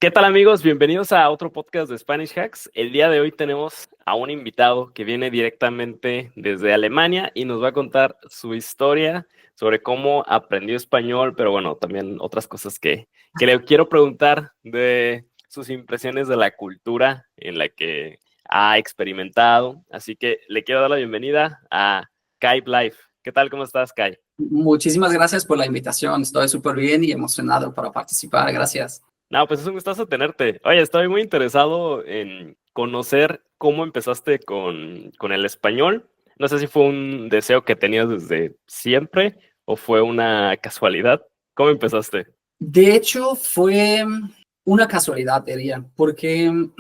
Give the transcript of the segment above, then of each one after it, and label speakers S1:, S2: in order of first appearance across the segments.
S1: ¿Qué tal, amigos? Bienvenidos a otro podcast de Spanish Hacks. El día de hoy tenemos a un invitado que viene directamente desde Alemania y nos va a contar su historia sobre cómo aprendió español, pero bueno, también otras cosas que le quiero preguntar de sus impresiones de la cultura en la que ha experimentado. Así que le quiero dar la bienvenida a Kai Life. ¿Qué tal? ¿Cómo estás, Kai?
S2: Muchísimas gracias por la invitación. Estoy súper bien y emocionado para participar. Gracias.
S1: No, pues es un gustazo tenerte. Oye, estoy muy interesado en conocer cómo empezaste con el español. No sé si fue un deseo que tenías desde siempre o fue una casualidad. ¿Cómo empezaste?
S2: De hecho, fue una casualidad, diría, porque en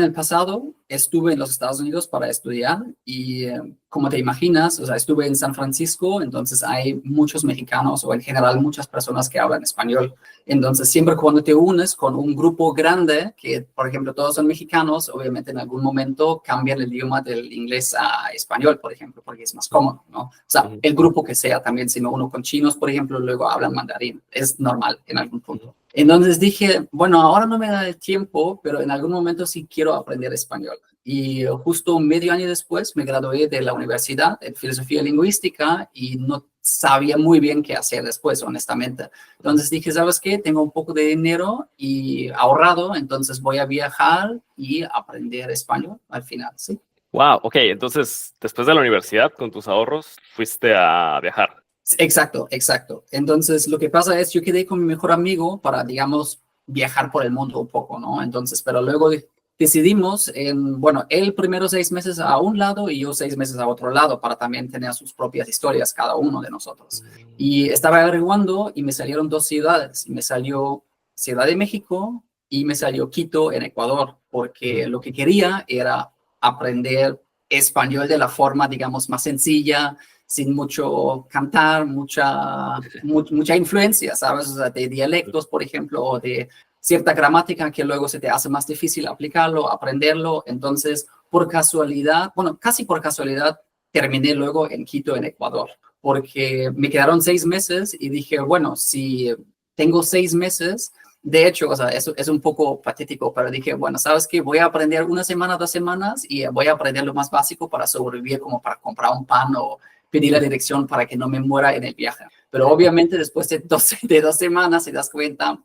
S2: el pasado estuve en los Estados Unidos para estudiar y, como te imaginas, o sea, estuve en San Francisco, entonces hay muchos mexicanos o en general muchas personas que hablan español. Entonces, siempre cuando te unes con un grupo grande, que por ejemplo todos son mexicanos, obviamente en algún momento cambian el idioma del inglés a español, por ejemplo, porque es más cómodo, ¿no? O sea,
S1: Ujú,
S2: el grupo que sea también, si no uno con chinos, por ejemplo, luego hablan mandarín. Es normal en algún
S1: ujú.
S2: punto. Entonces dije, bueno, ahora no me da el tiempo, pero en algún momento sí quiero aprender español. Y justo medio año después me gradué de la universidad en filosofía lingüística y no sabía muy bien qué hacer después, honestamente. Entonces dije, ¿sabes qué? Tengo un poco de dinero y ahorrado, entonces voy a viajar y aprender español al final, ¿sí?
S1: Wow, ok, entonces después de la universidad, con tus ahorros, fuiste a viajar.
S2: Exacto, exacto. Entonces, lo que pasa es, yo quedé con mi mejor amigo para, digamos, viajar por el mundo un poco, ¿no? Entonces, pero luego decidimos en, bueno, él primero 6 meses a un lado y yo 6 meses a otro lado para también tener sus propias historias cada uno de nosotros.
S1: Mm,
S2: Y estaba averiguando y me salieron dos ciudades. Y me salió Ciudad de México y me salió Quito en Ecuador,
S1: ujú,
S2: porque lo que quería era aprender español de la forma, digamos, más sencilla sin mucho cantar, mucha influencia, ¿sabes? O sea, de dialectos, por ejemplo, o de cierta gramática que luego se te hace más difícil aplicarlo, aprenderlo. Entonces, por casualidad, bueno, casi por casualidad, terminé luego en Quito, en Ecuador, porque me quedaron 6 meses y dije, bueno, si tengo 6 meses, de hecho, o sea, eso es un poco patético, pero dije, bueno, ¿sabes qué? Voy a aprender una semana, 2 semanas y voy a aprender lo más básico para sobrevivir, como para comprar un pan o pedir la dirección para que no me muera en el viaje. Pero obviamente después de 2 semanas se das cuenta,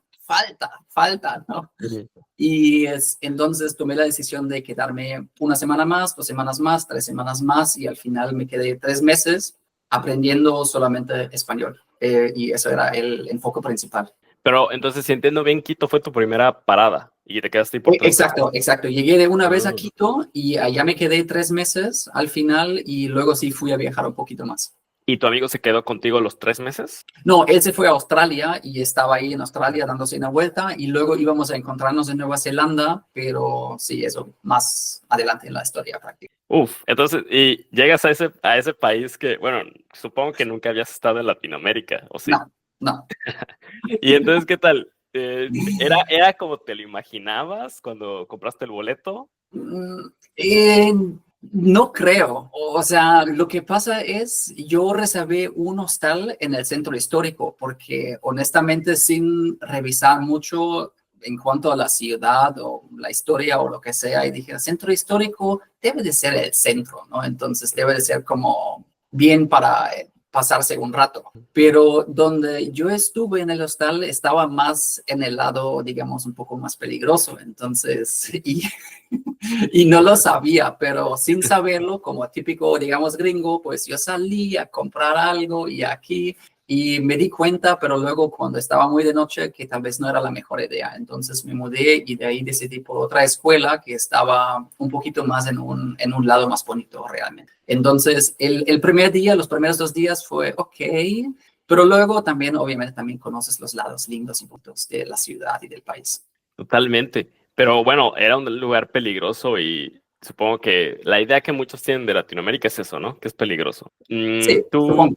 S2: falta, ¿no?
S1: ujú.
S2: Y entonces tomé la decisión de quedarme una semana más, 2 semanas más, 3 semanas más y al final me quedé 3 meses aprendiendo solamente español. Y eso era el enfoque principal.
S1: Pero entonces, si entiendo bien, Quito fue tu primera parada y te quedaste ahí por 3 meses.
S2: Exacto, exacto. Llegué de una vez a
S1: Ah.
S2: Quito y allá me quedé 3 meses al final y luego sí fui a viajar un poquito más.
S1: ¿Y tu amigo se quedó contigo los 3 meses?
S2: No, él se fue a Australia y estaba ahí en Australia dándose una vuelta y luego íbamos a encontrarnos en Nueva Zelanda, pero sí, eso más adelante en la historia práctica.
S1: Uf, entonces, y llegas a ese país que, bueno, supongo que nunca habías estado en Latinoamérica, ¿o sí?
S2: No, no.
S1: Y entonces, ¿qué tal? ¿Era como te lo imaginabas cuando compraste el boleto?
S2: Mm, eh, no creo. O sea, lo que pasa es, yo reservé un hostal en el centro histórico porque honestamente sin revisar mucho en cuanto a la ciudad o la historia o lo que sea, y dije, el centro histórico debe de ser el centro, ¿no? Entonces debe de ser como bien para pasarse un rato. Pero donde yo estuve en el hostal estaba más en el lado, digamos, un poco más peligroso. Entonces, y no lo sabía, pero sin saberlo, como típico, digamos, gringo, pues yo salí a comprar algo y aquí, y me di cuenta, pero luego cuando estaba muy de noche, que tal vez no era la mejor idea. Entonces me mudé y de ahí decidí por otra escuela que estaba un poquito más en un lado más bonito realmente. Entonces el primer día, los primeros 2 días fue ok, pero luego también, obviamente, también conoces los lados lindos y bonitos de la ciudad y del país.
S1: Totalmente. Pero bueno, era un lugar peligroso y supongo que la idea que muchos tienen de Latinoamérica es eso, ¿no? Que es peligroso.
S2: Sí,
S1: ¿Tú,
S2: supongo.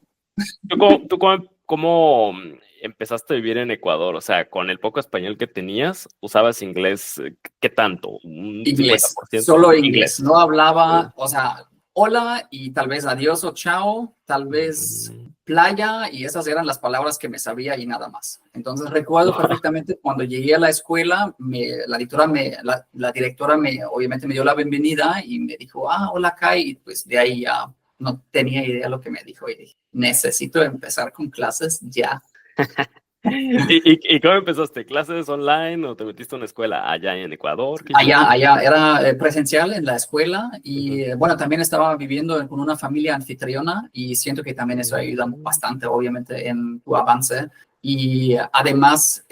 S1: cómo empezaste a vivir en Ecuador? O sea, con el poco español que tenías, ¿usabas inglés? ¿Qué tanto? ¿Un cincuenta
S2: Inglés,
S1: por ciento
S2: solo inglés.
S1: inglés?
S2: No
S1: Uh,
S2: hablaba, o sea, hola y tal vez adiós o chao, tal vez
S1: mm.
S2: playa y esas eran las palabras que me sabía y nada más. Entonces recuerdo perfectamente cuando llegué a la escuela, la directora obviamente me dio la bienvenida y me dijo, hola Kai, y pues de ahí ya no tenía idea lo que me dijo y dije, necesito empezar con clases ya.
S1: ¿Y cómo empezaste? ¿Clases online o te metiste a una escuela allá en Ecuador?
S2: Allá, era presencial en la escuela y
S1: Uh-huh.
S2: bueno, también estaba viviendo con una familia anfitriona y siento que también eso ayuda bastante, obviamente, en tu avance. Y además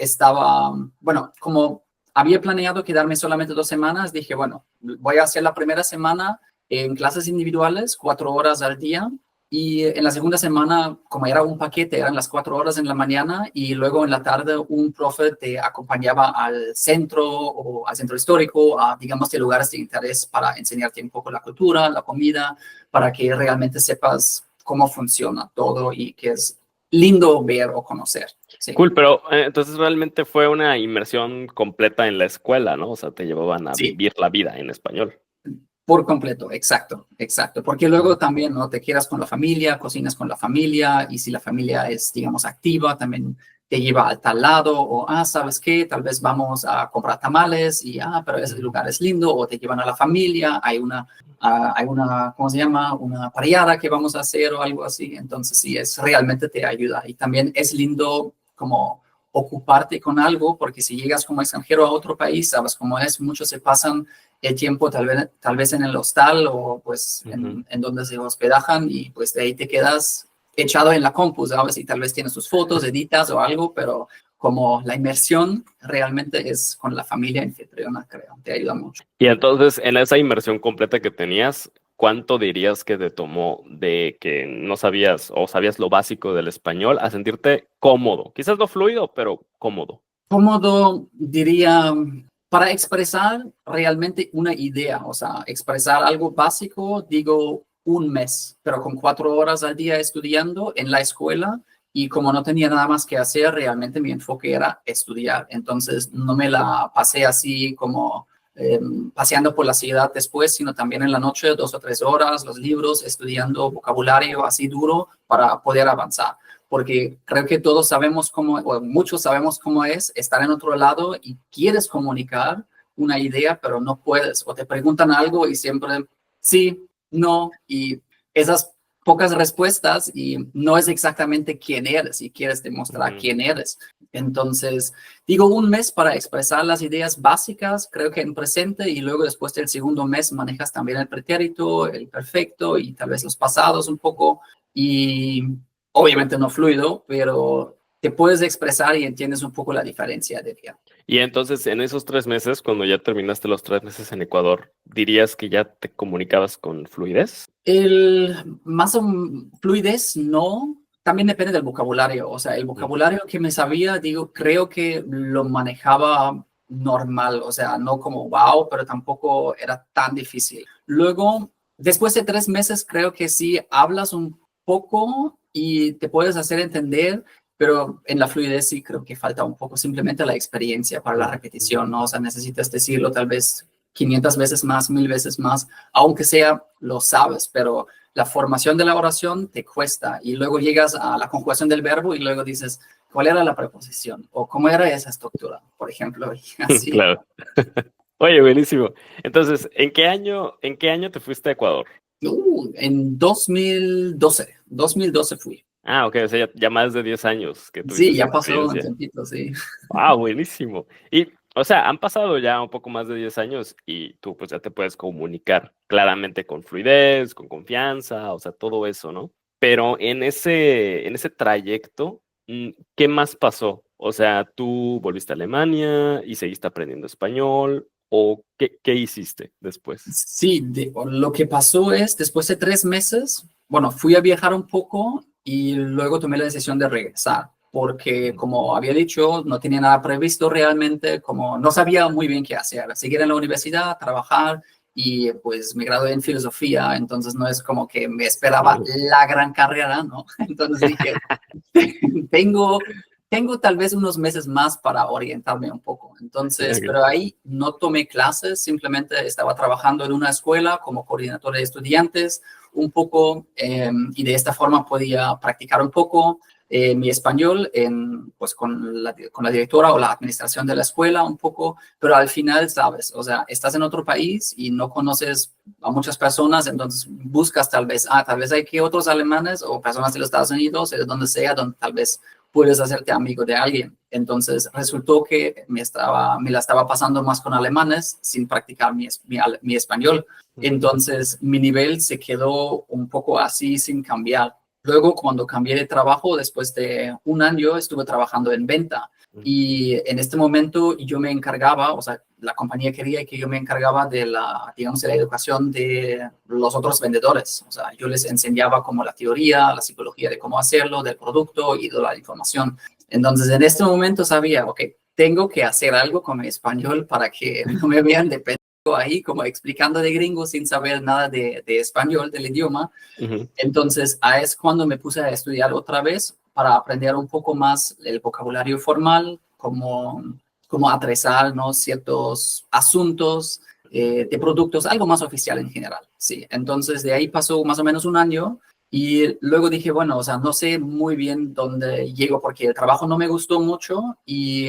S2: bueno, como había planeado quedarme solamente 2 semanas, dije, bueno, voy a hacer la primera semana en clases individuales, 4 horas al día. Y en la segunda semana, como era un paquete, eran las 4 horas en la mañana y luego en la tarde un profe te acompañaba al centro o al centro histórico, a, digamos, de lugares de interés para enseñarte un poco la cultura, la comida, para que realmente sepas cómo funciona todo y que es lindo ver o conocer. Sí.
S1: Cool, pero entonces realmente fue una inmersión completa en la escuela, ¿no? O sea, te llevaban a
S2: Sí.
S1: vivir la vida en español.
S2: Por completo, exacto. Porque luego también, ¿no? Te quedas con la familia, cocinas con la familia, y si la familia es, digamos, activa, también te lleva al tal lado, o, ¿sabes qué? Tal vez vamos a comprar tamales, y, pero ese lugar es lindo, o te llevan a la familia, hay una, ¿cómo se llama? Una parrillada que vamos a hacer o algo así. Entonces, sí, realmente te ayuda. Y también es lindo como ocuparte con algo, porque si llegas como extranjero a otro país, sabes cómo es, muchos se pasan el tiempo tal vez en el hostal o pues en donde se hospedajan y pues de ahí te quedas echado en la compu, ¿sabes? Y tal vez tienes tus fotos, editas o algo, pero como la inmersión realmente es con la familia anfitriona, creo, te ayuda mucho.
S1: Y entonces, en esa inmersión completa que tenías, ¿cuánto dirías que te tomó de que no sabías o sabías lo básico del español a sentirte cómodo? Quizás no fluido, pero cómodo.
S2: Cómodo, diría, para expresar realmente una idea, o sea, expresar algo básico, digo 1 mes, pero con 4 horas al día estudiando en la escuela y como no tenía nada más que hacer, realmente mi enfoque era estudiar. Entonces no me la pasé así como paseando por la ciudad después, sino también en la noche, 2 o 3 horas, los libros, estudiando vocabulario así duro para poder avanzar porque creo que todos sabemos cómo, o muchos sabemos cómo es estar en otro lado y quieres comunicar una idea, pero no puedes, o te preguntan algo y siempre sí, no, y esas pocas respuestas y no es exactamente quién eres y quieres demostrar quién eres. Entonces, digo 1 mes para expresar las ideas básicas, creo que en presente, y luego después del segundo mes manejas también el pretérito, el perfecto y tal vez los pasados un poco, y obviamente no fluido, pero te puedes expresar y entiendes un poco la diferencia, diría.
S1: Y entonces, en esos 3 meses, cuando ya terminaste los 3 meses en Ecuador, ¿dirías que ya te comunicabas con fluidez?
S2: Fluidez, no. También depende del vocabulario. O sea, el vocabulario que me sabía, digo, creo que lo manejaba normal. O sea, no como wow, pero tampoco era tan difícil. Luego, después de 3 meses, creo que sí hablas un poco y te puedes hacer entender, pero en la fluidez sí creo que falta un poco simplemente la experiencia para la repetición, ¿no? O sea, necesitas decirlo tal vez 500 veces más, 1000 veces más, aunque sea lo sabes, pero la formación de la oración te cuesta y luego llegas a la conjugación del verbo y luego dices, ¿cuál era la preposición? O ¿cómo era esa estructura? Por ejemplo, y así.
S1: Claro. Oye, buenísimo. Entonces, ¿en qué año te fuiste a Ecuador?
S2: En 2012 fui.
S1: Ah, ok, o sea, ya más de 10 años que tuviste
S2: Sí,
S1: esa
S2: ya pasó un
S1: experiencia.
S2: tiempito, sí.
S1: Ah, buenísimo. Y, o sea, han pasado ya un poco más de 10 años y tú pues ya te puedes comunicar claramente con fluidez, con confianza, o sea, todo eso, ¿no? Pero en ese trayecto, ¿qué más pasó? O sea, ¿tú volviste a Alemania y seguiste aprendiendo español? ¿O qué hiciste después?
S2: Sí, lo que pasó es, después de 3 meses, bueno, fui a viajar un poco y luego tomé la decisión de regresar, porque como había dicho, no tenía nada previsto realmente, como no sabía muy bien qué hacer, seguir en la universidad, trabajar y pues me gradué en filosofía, entonces no es como que me esperaba la gran carrera, ¿no? Entonces dije, tengo tengo tal vez unos meses más para orientarme un poco. Entonces,
S1: Ok.
S2: pero ahí no tomé clases, simplemente estaba trabajando en una escuela como coordinador de estudiantes, un poco y de esta forma podía practicar un poco mi español pues con la directora o la administración de la escuela un poco, pero al final, sabes, o sea, estás en otro país y no conoces a muchas personas, entonces buscas tal vez hay que otros alemanes o personas de los Estados Unidos, de donde sea, donde tal vez puedes hacerte amigo de alguien. Entonces resultó que me la estaba pasando más con alemanes sin practicar mi español. Entonces mi nivel se quedó un poco así sin cambiar. Luego, cuando cambié de trabajo, después de un año, estuve trabajando en venta. Y en este momento yo me encargaba, o sea, la compañía quería que yo me encargaba de digamos, de la educación de los otros vendedores. O sea, yo les enseñaba como la teoría, la psicología de cómo hacerlo, del producto y de la información. Entonces, en este momento sabía, ok, tengo que hacer algo con mi español para que no me vean de ahí como explicando de gringo sin saber nada de español, del idioma. Entonces, es cuando me puse a estudiar otra vez para aprender un poco más el vocabulario formal, como atrezar, ¿no?, ciertos asuntos de productos, algo más oficial en general. Sí, entonces de ahí pasó más o menos un año y luego dije, bueno, o sea, no sé muy bien dónde llego porque el trabajo no me gustó mucho y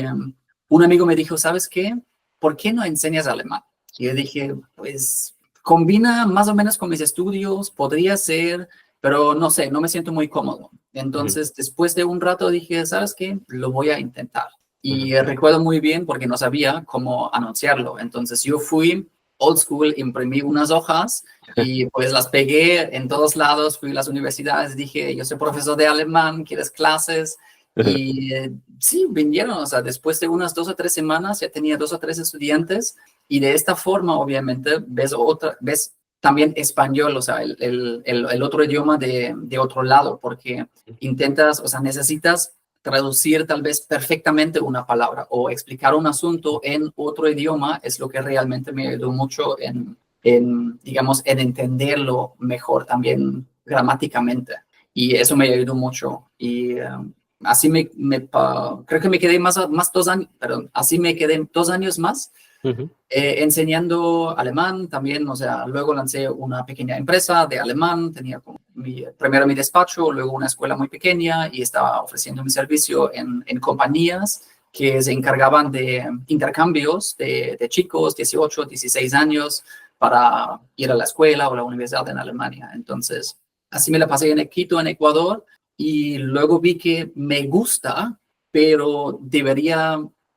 S2: un amigo me dijo, ¿sabes qué? ¿Por qué no enseñas alemán? Y yo dije, pues combina más o menos con mis estudios, podría ser, pero no sé, no me siento muy cómodo. Entonces, después de un rato dije, ¿sabes qué? Lo voy a intentar. Y recuerdo muy bien porque no sabía cómo anunciarlo. Entonces, yo fui old school, imprimí unas hojas y pues las pegué en todos lados, fui a las universidades, dije, yo soy profesor de alemán, ¿quieres clases? Y sí, vinieron, o sea, después de unas 2 o 3 semanas ya tenía 2 o 3 estudiantes y de esta forma, obviamente, ves también español, o sea, el otro idioma de otro lado, porque intentas, o sea, necesitas traducir tal vez perfectamente una palabra o explicar un asunto en otro idioma, es lo que realmente me ayudó mucho digamos, en entenderlo mejor también gramáticamente. Y eso me ayudó mucho. Y así creo que me quedé más 2 años, perdón, así me quedé 2 años más enseñando alemán también, o sea, luego lancé una pequeña empresa de alemán, tenía como primero mi despacho, luego una escuela muy pequeña y estaba ofreciendo mi servicio en compañías que se encargaban de intercambios de chicos, 18, 16 años, para ir a la escuela o la universidad en Alemania. Entonces, así me la pasé en Quito, en Ecuador, y luego vi que me gusta, pero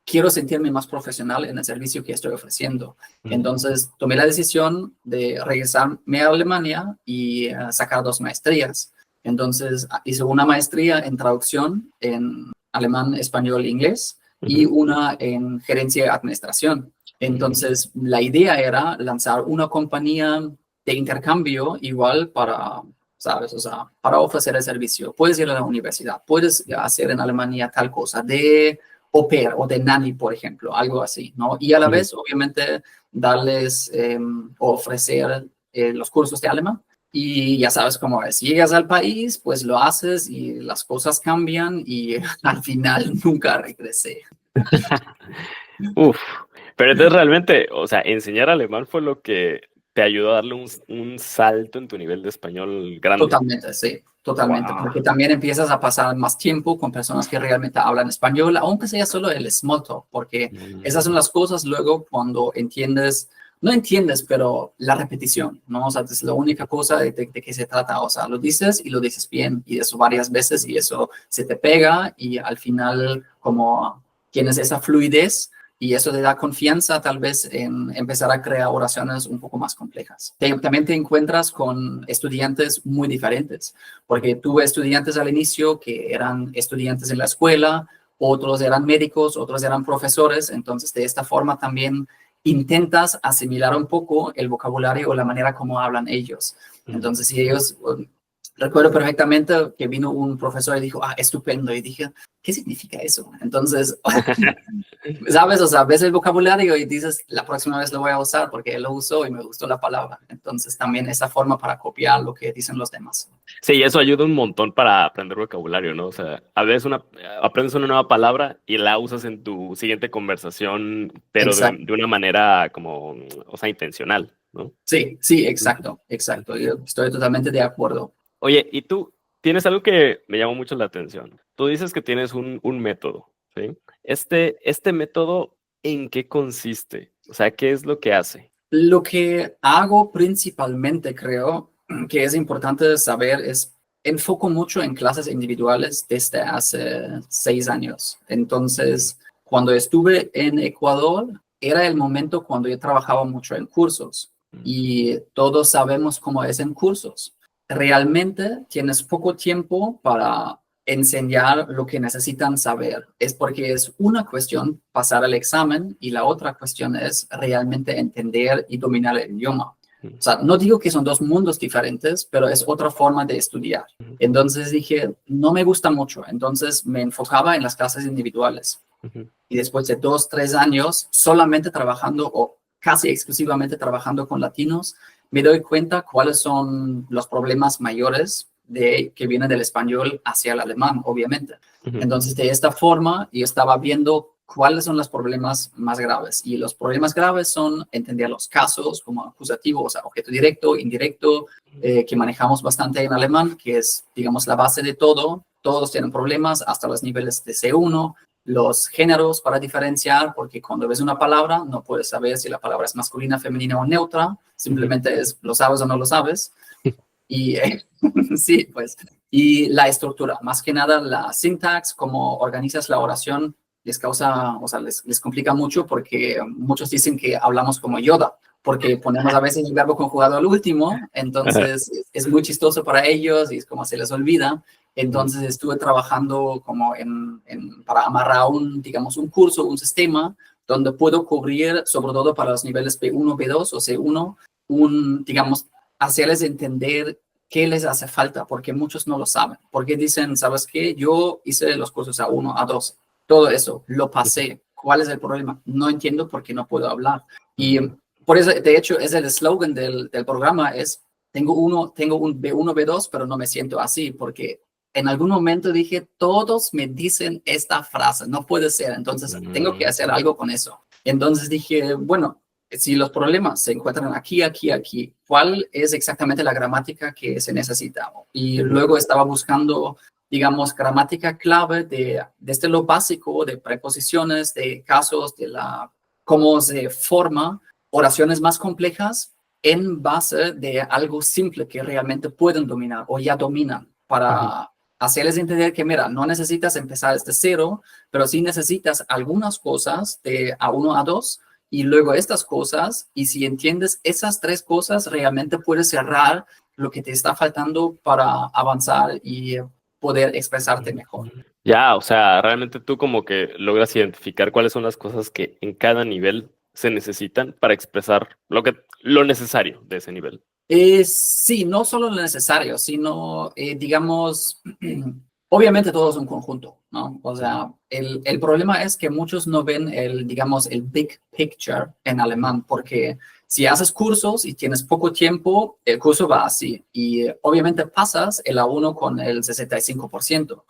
S2: quiero sentirme más profesional en el servicio que estoy ofreciendo. Entonces, tomé la decisión de regresarme a Alemania y sacar 2 maestrías. Entonces, hice una maestría en traducción en alemán, español e inglés y una en gerencia y administración. Entonces, la idea era lanzar una compañía de intercambio igual para, ¿sabes? O sea, para ofrecer el servicio. Puedes ir a la universidad, puedes hacer en Alemania tal cosa de au pair o de nanny, por ejemplo, algo así, ¿no? Y a la vez, obviamente, darles o ofrecer los cursos de alemán. Y ya sabes cómo es. Llegas al país, pues lo haces y las cosas cambian y al final nunca regresé.
S1: Uf, pero entonces realmente, o sea, enseñar alemán fue lo que te ayudó a darle un salto en tu nivel de español grande.
S2: Totalmente, sí, totalmente,
S1: Wow.
S2: porque también empiezas a pasar más tiempo con personas que realmente hablan español, aunque sea solo el small talk, porque esas son las cosas luego cuando entiendes, no entiendes, pero la repetición, ¿no? O sea, es la única cosa de qué se trata, o sea, lo dices y lo dices bien, y eso varias veces, y eso se te pega, y al final, como tienes esa fluidez, y eso te da confianza tal vez en empezar a crear oraciones un poco más complejas. También te encuentras con estudiantes muy diferentes, porque tuve estudiantes al inicio que eran estudiantes en la escuela, otros eran médicos, otros eran profesores, entonces de esta forma también intentas asimilar un poco el vocabulario o la manera como hablan ellos. Entonces, si ellos... Recuerdo perfectamente que vino un profesor y dijo, estupendo, y dije, ¿qué significa eso? Entonces, ¿sabes? O sea, ves el vocabulario y dices, la próxima vez lo voy a usar porque él lo usó y me gustó la palabra. Entonces, también esa forma para copiar lo que dicen los demás.
S1: Sí, eso ayuda un montón para aprender vocabulario, ¿no? O sea, a veces aprendes una nueva palabra y la usas en tu siguiente conversación, pero
S2: Exacto.
S1: de una manera como, o sea, intencional. ¿no?
S2: Sí, sí, exacto. Yo estoy totalmente de acuerdo.
S1: Oye, y tú tienes algo que me llamó mucho la atención. Tú dices que tienes un método, ¿sí? Este método, ¿en qué consiste? O sea, ¿qué es lo que hace?
S2: Lo que hago principalmente, creo que es importante saber, es enfoco mucho en clases individuales desde hace 6 años. Entonces, cuando estuve en Ecuador, era el momento cuando yo trabajaba mucho en cursos y todos sabemos cómo es en cursos. Realmente tienes poco tiempo para enseñar lo que necesitan saber. Es porque es una cuestión pasar el examen y la otra cuestión es realmente entender y dominar el idioma. O sea, no digo que son dos mundos diferentes, pero es otra forma de estudiar. Entonces dije, no me gusta mucho. Entonces me enfocaba en las clases individuales. Y después de 2, 3 años solamente trabajando o casi exclusivamente trabajando con latinos, me doy cuenta cuáles son los problemas mayores que vienen del español hacia el alemán, obviamente. Entonces, de esta forma, yo estaba viendo cuáles son los problemas más graves. Y los problemas graves son entender los casos como acusativo, o sea, objeto directo, indirecto, que manejamos bastante en alemán, que es, digamos, la base de todo. Todos tienen problemas hasta los niveles de C1, los géneros para diferenciar, porque cuando ves una palabra no puedes saber si la palabra es masculina, femenina o neutra, simplemente es lo sabes o no lo sabes. Y sí, pues, y la estructura, más que nada la sintax, cómo organizas la oración, les causa, o sea, les complica mucho porque muchos dicen que hablamos como Yoda, porque ponemos a veces el verbo conjugado al último, entonces es muy chistoso para ellos y es como se les olvida. Entonces estuve trabajando como para amarrar digamos, un curso, un sistema donde puedo cubrir, sobre todo para los niveles B1, B2 o C1, digamos, hacerles entender qué les hace falta, porque muchos no lo saben. Porque dicen, ¿sabes qué? Yo hice los cursos A1, A2, todo eso, lo pasé. ¿Cuál es el problema? No entiendo por qué no puedo hablar. Y por eso, de hecho, es el eslogan del programa, es, tengo un B1, B2, pero no me siento así, porque en algún momento dije, todos me dicen esta frase, no puede ser, entonces tengo que hacer algo con eso. Entonces dije, bueno, si los problemas se encuentran aquí, aquí, aquí, ¿cuál es exactamente la gramática que se necesita? Y luego estaba buscando, digamos, gramática clave desde lo básico, de preposiciones, de casos, cómo se forma oraciones más complejas en base de algo simple que realmente pueden dominar o ya dominan para hacerles entender que, mira, no necesitas empezar desde cero, pero sí necesitas algunas cosas de A1 a 2 y luego estas cosas, y si entiendes esas tres cosas, realmente puedes cerrar lo que te está faltando para avanzar y poder expresarte mejor.
S1: Ya, o sea, realmente tú como que logras identificar cuáles son las cosas que en cada nivel se necesitan para expresar lo necesario de ese nivel.
S2: Sí, no solo lo necesario, sino, digamos, obviamente todo es un conjunto, ¿no? O sea, el problema es que muchos no ven digamos, el big picture en alemán, porque si haces cursos y tienes poco tiempo, el curso va así, y obviamente pasas el A1 con el 65%.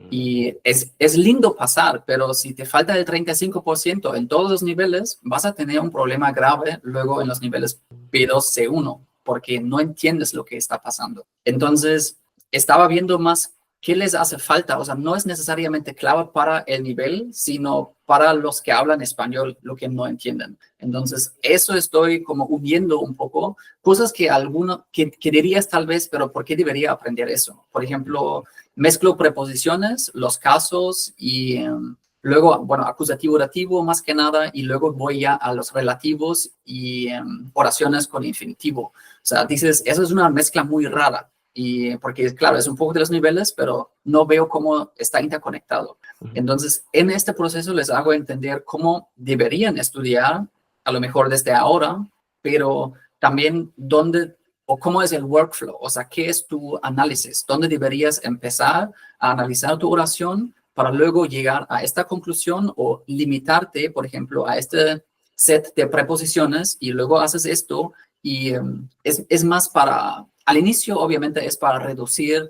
S2: Y es lindo pasar, pero si te falta el 35% en todos los niveles, vas a tener un problema grave luego en los niveles B2, C1, porque no entiendes lo que está pasando. Entonces, estaba viendo más qué les hace falta. O sea, no es necesariamente clave para el nivel, sino para los que hablan español, lo que no entienden. Entonces, eso estoy como uniendo un poco, cosas que dirías tal vez, pero ¿por qué debería aprender eso? Por ejemplo, mezclo preposiciones, los casos y luego, bueno, acusativo, orativo más que nada, y luego voy ya a los relativos y oraciones con infinitivo. O sea, dices, eso es una mezcla muy rara, y porque claro, es un poco de los niveles, pero no veo cómo está interconectado. Entonces, en este proceso les hago entender cómo deberían estudiar, a lo mejor desde ahora, pero también dónde o cómo es el workflow, o sea, qué es tu análisis, dónde deberías empezar a analizar tu oración para luego llegar a esta conclusión o limitarte, por ejemplo, a este set de preposiciones y luego haces esto y es más al inicio obviamente es para reducir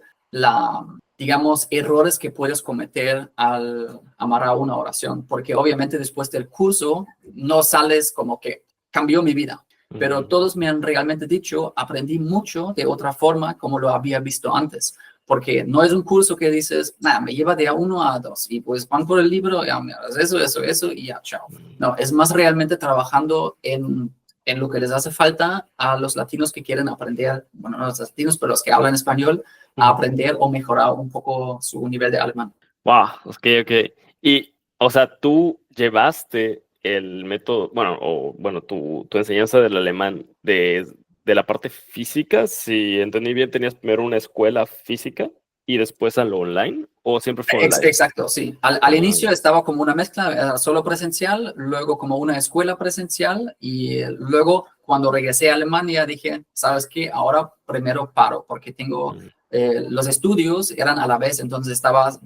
S2: digamos, errores que puedes cometer al amarrar una oración, porque obviamente después del curso no sales como que cambió mi vida. pero todos me han realmente dicho, aprendí mucho de otra forma como lo había visto antes, porque no es un curso que dices, nada, me lleva de A1 a A2 y pues van por el libro, ya, mira, eso y ya, chao. No, es más realmente trabajando en lo que les hace falta a los latinos que quieren aprender, bueno, no los latinos, pero los que hablan español, a aprender o mejorar un poco su nivel de alemán.
S1: Wow, ok, ok. Y, o sea, tú llevaste el método, bueno, tu enseñanza del alemán de la parte física, si entendí bien, tenías primero una escuela física y después a lo online, o siempre fue online.
S2: Exacto, sí. Al inicio estaba como una mezcla, era solo presencial, luego como una escuela presencial y luego cuando regresé a Alemania dije, ¿sabes qué? Ahora primero paro porque tengo los estudios eran a la vez, entonces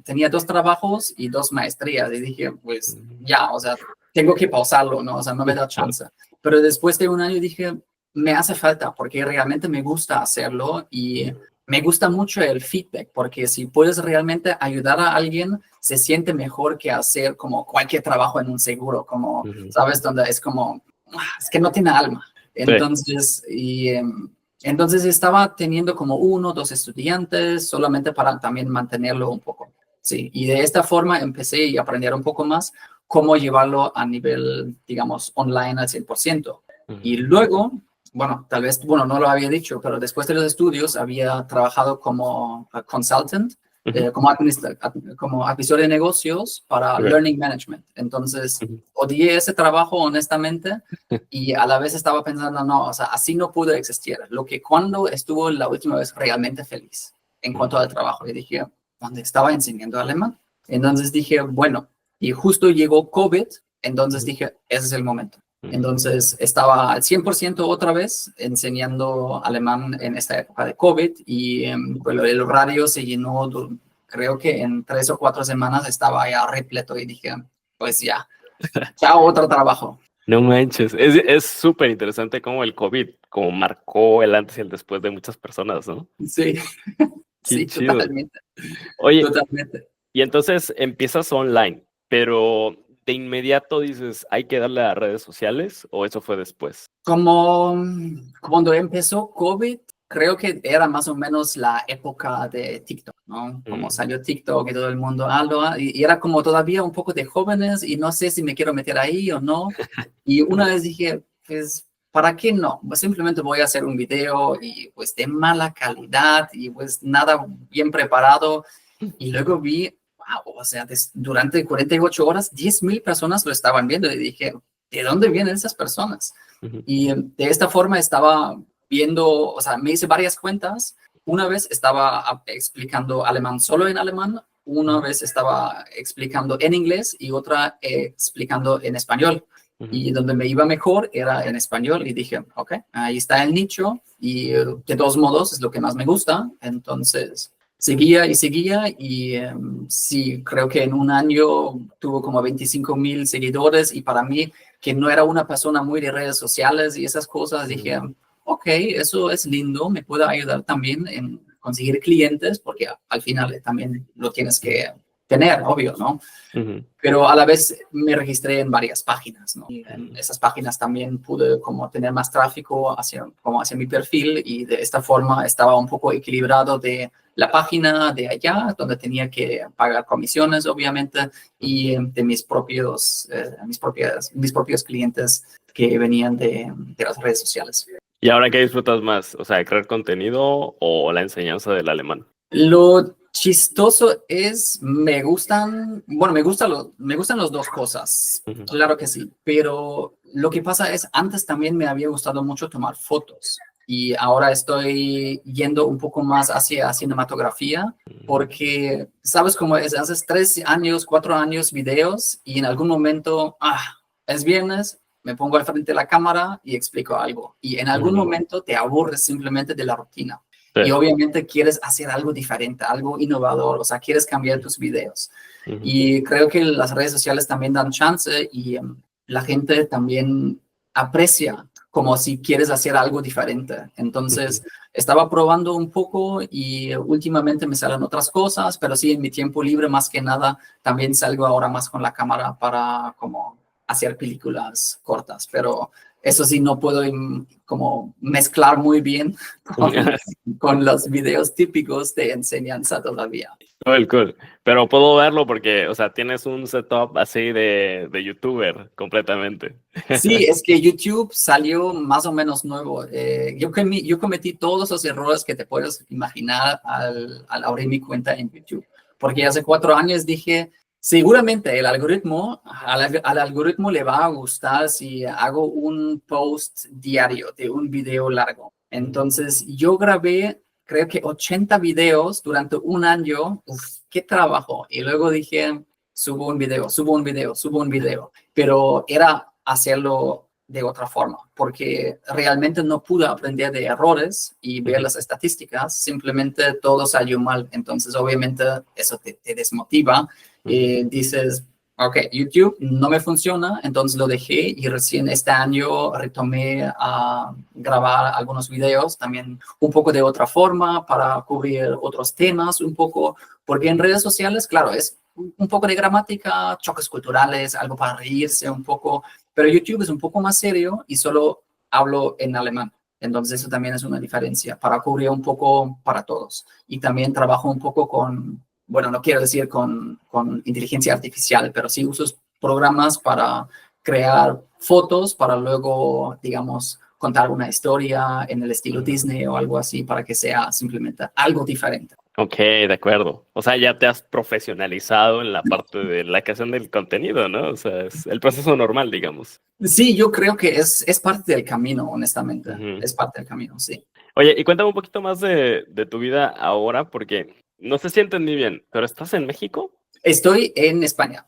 S2: tenía 2 trabajos y 2 maestrías y dije, pues ya, o sea, tengo que pausarlo, ¿no? O sea, no me da chance. Pero después de un año dije, me hace falta porque realmente me gusta hacerlo y me gusta mucho el feedback, porque si puedes realmente ayudar a alguien, se siente mejor que hacer como cualquier trabajo en un seguro, como, ¿sabes? Donde es como, es que no tiene alma. Entonces, entonces estaba teniendo como 1 o 2 estudiantes, solamente para también mantenerlo un poco. Sí, y de esta forma empecé a aprender un poco más cómo llevarlo a nivel, digamos, online al 100%. Y luego bueno, tal vez, bueno, no lo había dicho, pero después de los estudios había trabajado como consultant, como advisor de negocios para Learning Management. Entonces, odié ese trabajo, honestamente, y a la vez estaba pensando, no, o sea, así no pudo existir. Lo que cuando estuvo la última vez realmente feliz en cuanto al trabajo, y dije, ¿dónde estaba enseñando alemán? Entonces dije, bueno, y justo llegó COVID, entonces dije, ese es el momento. Entonces estaba al 100% otra vez enseñando alemán en esta época de COVID y pues, el horario se llenó, creo que en 3 o 4 semanas estaba ya repleto y dije, pues ya, chao, otro trabajo.
S1: No manches, es súper interesante cómo el COVID como marcó el antes y el después de muchas personas, ¿no?
S2: Sí,
S1: Qué
S2: sí,
S1: chido.
S2: totalmente,
S1: Oye,
S2: totalmente.
S1: y entonces empiezas online, pero de inmediato dices, ¿hay que darle a redes sociales o eso fue después?
S2: Como cuando empezó COVID, creo que era más o menos la época de TikTok, ¿no? Como salió TikTok y todo el mundo, y era como todavía un poco de jóvenes y no sé si me quiero meter ahí o no. Y una vez dije, pues, ¿para qué no? Pues simplemente voy a hacer un video y pues de mala calidad y pues nada bien preparado. Y luego vi, wow, o sea, durante 48 horas, 10,000 personas lo estaban viendo y dije, ¿de dónde vienen esas personas? Y de esta forma estaba viendo, o sea, me hice varias cuentas. Una vez estaba explicando alemán solo en alemán, una vez estaba explicando en inglés y otra explicando en español. Y donde me iba mejor era en español y dije, ok, ahí está el nicho y de todos modos es lo que más me gusta. Entonces seguía y sí, creo que en un año tuvo como 25,000 seguidores y para mí, que no era una persona muy de redes sociales y esas cosas, dije, ok, eso es lindo, me puede ayudar también en conseguir clientes porque al final también lo tienes que tener, obvio, ¿no? Pero a la vez me registré en varias páginas, ¿no? Y en esas páginas también pude como tener más tráfico como hacia mi perfil y de esta forma estaba un poco equilibrado de la página de allá, donde tenía que pagar comisiones, obviamente, y de mis propios clientes que venían de las redes sociales.
S1: ¿Y ahora qué disfrutas más? O sea, ¿crear contenido o la enseñanza del alemán?
S2: Lo chistoso es, me gustan las 2 cosas, claro que sí, pero lo que pasa es, antes también me había gustado mucho tomar fotos y ahora estoy yendo un poco más hacia cinematografía porque, ¿sabes cómo es? Haces 3 años, 4 años videos y en algún momento, es viernes, me pongo al frente de la cámara y explico algo y en algún momento te aburres simplemente de la rutina. Y obviamente quieres hacer algo diferente, algo innovador, o sea, quieres cambiar tus videos. Y creo que las redes sociales también dan chance y la gente también aprecia como si quieres hacer algo diferente. Entonces, estaba probando un poco y últimamente me salen otras cosas, pero sí, en mi tiempo libre más que nada, también salgo ahora más con la cámara para como hacer películas cortas, pero Eso sí, no puedo como mezclar muy bien con los videos típicos de enseñanza todavía.
S1: Cool, cool. Pero puedo verlo porque, o sea, tienes un setup así de youtuber completamente.
S2: Sí, es que YouTube salió más o menos nuevo. Yo cometí todos los errores que te puedes imaginar al abrir mi cuenta en YouTube. Porque hace 4 años dije, seguramente al algoritmo le va a gustar si hago un post diario de un video largo. Entonces yo grabé, creo que 80 videos durante un año. Uf, qué trabajo. Y luego dije, subo un video, subo un video, subo un video. Pero era hacerlo de otra forma, porque realmente no pude aprender de errores y ver las estadísticas, simplemente todo salió mal. Entonces, obviamente, eso te desmotiva. Dices, ok, YouTube no me funciona, entonces lo dejé y recién este año retomé a grabar algunos videos, también un poco de otra forma, para cubrir otros temas un poco, porque en redes sociales, claro, es un poco de gramática, choques culturales, algo para reírse un poco, pero YouTube es un poco más serio y solo hablo en alemán. Entonces eso también es una diferencia para cubrir un poco para todos. Y también trabajo un poco bueno, no quiero decir con inteligencia artificial, pero sí uso programas para crear fotos, para luego, digamos, contar una historia en el estilo Disney o algo así, para que sea simplemente algo diferente.
S1: Ok, de acuerdo. O sea, ya te has profesionalizado en la parte de la creación del contenido, ¿no? O sea, es el proceso normal, digamos.
S2: Sí, yo creo que es parte del camino, honestamente.
S1: Ujú.
S2: Es parte del camino, sí.
S1: Oye, y cuéntame un poquito más de tu vida ahora, porque no sé si entendí bien, pero ¿estás en México?
S2: Estoy en España.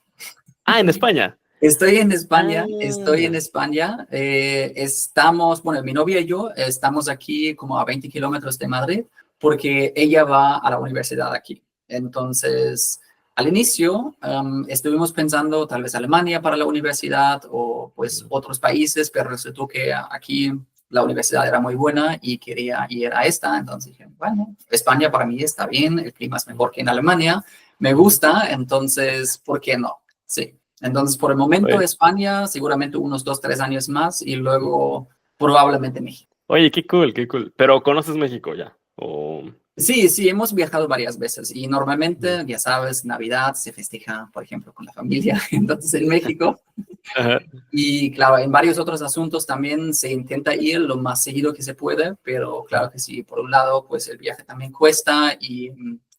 S1: Ah, en España.
S2: Estoy en España, estoy en
S1: Ah,
S2: España. Estamos, bueno, mi novia y yo estamos aquí como a 20 kilómetros de Madrid porque ella va a la universidad aquí. Entonces, al inicio estuvimos pensando tal vez Alemania para la universidad o pues otros países, pero resultó que aquí la universidad era muy buena y quería ir a esta. Entonces dije, bueno, España para mí está bien, el clima es mejor que en Alemania, me gusta, entonces, ¿por qué no? Sí. Entonces, por el momento,
S1: oye,
S2: España, seguramente unos 2, 3 años más y luego probablemente México.
S1: oye, qué cool, qué cool. Pero ¿conoces México ya? O...
S2: Sí, sí, hemos viajado varias veces y normalmente, ya sabes, Navidad se festeja, por ejemplo, con la familia, entonces en México.
S1: Ajá.
S2: Y claro, en varios otros asuntos también se intenta ir lo más seguido que se puede, pero claro que sí, por un lado, pues el viaje también cuesta y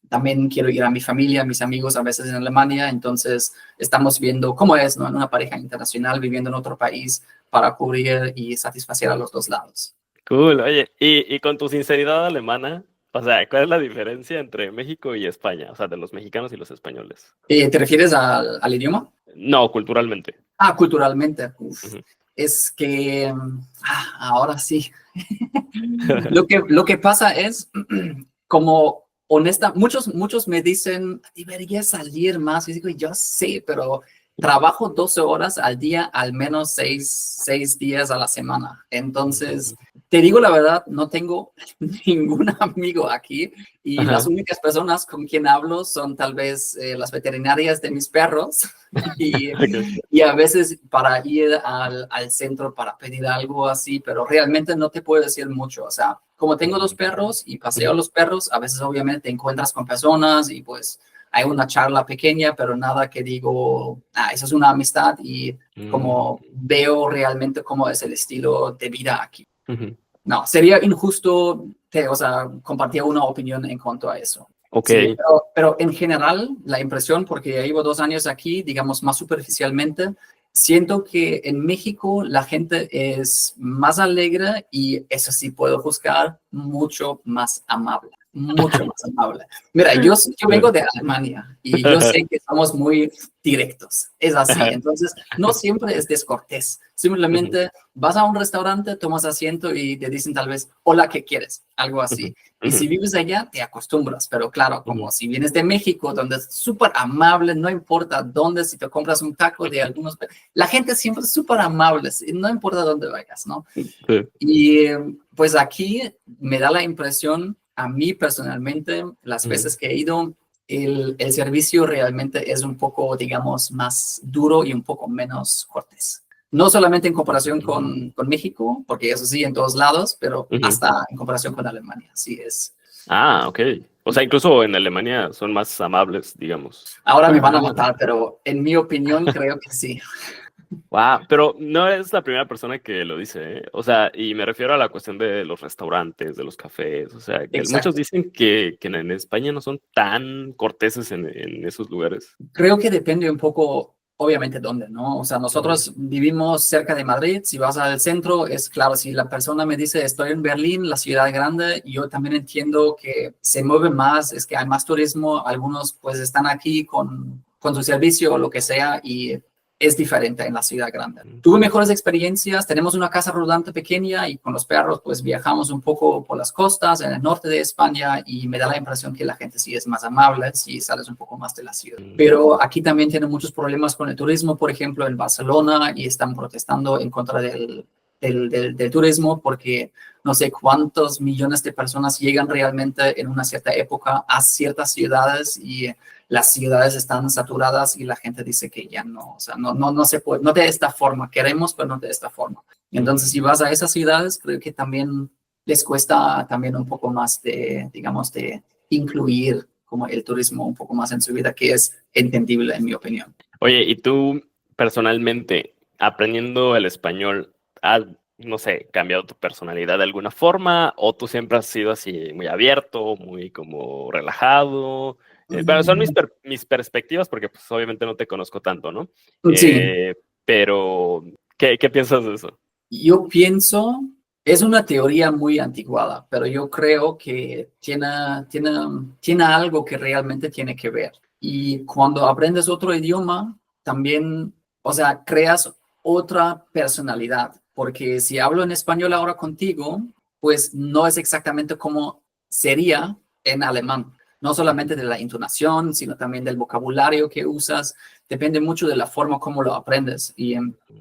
S2: también quiero ir a mi familia, a mis amigos a veces en Alemania, entonces estamos viendo cómo es, ¿no? En una pareja internacional viviendo en otro país para cubrir y satisfacer a los dos lados.
S1: Cool, oye, y con tu sinceridad alemana, o sea, ¿cuál es la diferencia entre México y España? O sea, de los mexicanos y los españoles.
S2: ¿Te refieres al idioma?
S1: No, culturalmente.
S2: Ah, culturalmente. Uf,
S1: Ujú.
S2: es que ahora sí. Lo que pasa es, como honesta, muchos me dicen, debería salir más. Y digo, yo sé, pero trabajo 12 horas al día, al menos seis días a la semana. Entonces, te digo la verdad, no tengo ningún amigo aquí y las
S1: Ajá.
S2: únicas personas con quien hablo son tal vez las veterinarias de mis perros y,
S1: Ok.
S2: y a veces para ir al centro para pedir algo así, pero realmente no te puedo decir mucho. O sea, como tengo 2 perros y paseo a
S1: Ujú.
S2: los perros, a veces obviamente te encuentras con personas y pues hay una charla pequeña, pero nada que digo, eso es una amistad y
S1: Mm,
S2: como veo realmente cómo es el estilo de vida aquí.
S1: ujú.
S2: No, sería injusto, o sea, compartir una opinión en cuanto a eso.
S1: Ok.
S2: Sí, pero en general, la impresión, porque ya llevo 2 años aquí, digamos más superficialmente, siento que en México la gente es más alegre y eso sí puedo juzgar, mucho más amable, mucho más amable. Mira, yo vengo de Alemania y yo sé que somos muy directos, es así,
S1: Ajá.
S2: entonces no siempre es descortés,
S1: Ujú,
S2: simplemente vas a un restaurante, tomas asiento y te dicen tal vez, hola, ¿qué quieres? Algo
S1: ujú,
S2: así. Y
S1: ujú,
S2: si vives allá, te acostumbras, pero claro,
S1: ujú,
S2: como si vienes de México, donde es súper amable, no importa dónde, si te compras un taco de algunos, la gente siempre es súper amable, no importa dónde vayas, ¿no?
S1: sí,
S2: Y pues aquí me da la impresión, a mí personalmente, las
S1: ujú,
S2: veces que he ido, el servicio realmente es un poco, digamos, más duro y un poco menos cortés. No solamente en comparación con México, porque eso sí, en todos lados, pero
S1: Ujú.
S2: hasta en comparación con Alemania, sí es.
S1: Ah, ok. O sea, incluso en Alemania son más amables, digamos.
S2: Ahora me van a matar, pero en mi opinión creo que sí.
S1: Wow, pero no es la primera persona que lo dice, ¿eh? O sea, y me refiero a la cuestión de los restaurantes, de los cafés, o sea, que muchos
S2: Exacto.
S1: dicen que en España no son tan corteses en esos lugares.
S2: Creo que depende un poco, obviamente, dónde, ¿no? O sea,
S1: Ujú.
S2: nosotros vivimos cerca de Madrid, si vas al centro, es claro, si la persona me dice estoy en Berlín, la ciudad grande, yo también entiendo que se mueve más, es que hay más turismo, algunos pues están aquí con su servicio o lo que sea y es diferente en la ciudad grande. Tuve mejores experiencias, tenemos una casa rodante pequeña y con los perros pues viajamos un poco por las costas en el norte de España y me da la impresión que la gente sí es más amable si sales un poco más de la ciudad. Pero aquí también tienen muchos problemas con el turismo, por ejemplo en Barcelona, y están protestando en contra del turismo porque no sé cuántos millones de personas llegan realmente en una cierta época a ciertas ciudades y las ciudades están saturadas y la gente dice que ya no, o sea, no se puede, no de esta forma, queremos, pero no de esta forma. Entonces, si vas a esas ciudades, creo que también les cuesta también un poco más de, digamos, de incluir como el turismo un poco más en su vida, que es entendible en mi opinión.
S1: Oye, ¿y tú personalmente, aprendiendo el español, has, no sé, cambiado tu personalidad de alguna forma? ¿O tú siempre has sido así muy abierto, muy como relajado? Bueno, son
S2: Mm,
S1: mis perspectivas porque pues obviamente no te conozco tanto, ¿no?
S2: sí,
S1: Pero, ¿qué piensas de eso?
S2: yo pienso, es una teoría muy anticuada, pero yo creo que tiene algo que realmente tiene que ver. Y cuando aprendes otro idioma, también, o sea, creas otra personalidad, porque si hablo en español ahora contigo, pues no es exactamente como sería en alemán. No solamente de la entonación, sino también del vocabulario que usas. Depende mucho de la forma como lo aprendes. Y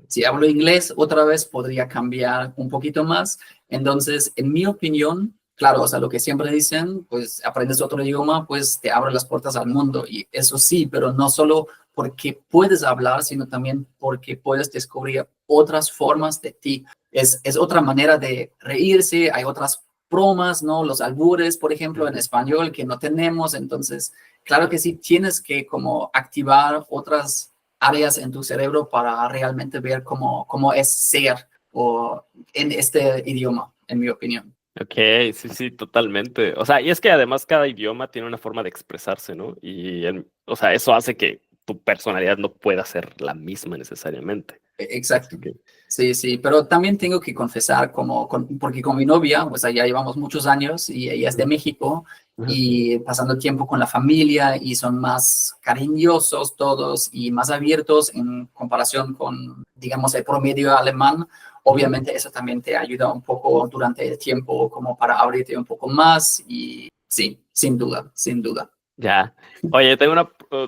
S2: si hablo inglés, otra vez podría cambiar un poquito más. Entonces, en mi opinión, claro, o sea, lo que siempre dicen, pues aprendes otro idioma, pues te abre las puertas al mundo. Y eso sí, pero no solo porque puedes hablar, sino también porque puedes descubrir otras formas de ti. Es otra manera de reírse, hay otras bromas, ¿no? Los albures, por ejemplo, en español que no tenemos. Entonces, claro que sí, tienes que como activar otras áreas en tu cerebro para realmente ver cómo es ser o en este idioma, en mi opinión.
S1: Ok, sí, sí, totalmente. O sea, y es que además cada idioma tiene una forma de expresarse, ¿no? O sea, eso hace que tu personalidad no pueda ser la misma necesariamente. Así
S2: Exacto.
S1: que,
S2: Sí, sí, pero también tengo que confesar, porque con mi novia, pues allá llevamos muchos años y ella es de México
S1: ujú,
S2: y pasando tiempo con la familia y son más cariñosos todos y más abiertos en comparación con, digamos, el promedio alemán.
S1: ujú.
S2: Obviamente eso también te ayuda un poco durante el tiempo como para abrirte un poco más y sí, sin duda, sin duda.
S1: Ya. Oye, tengo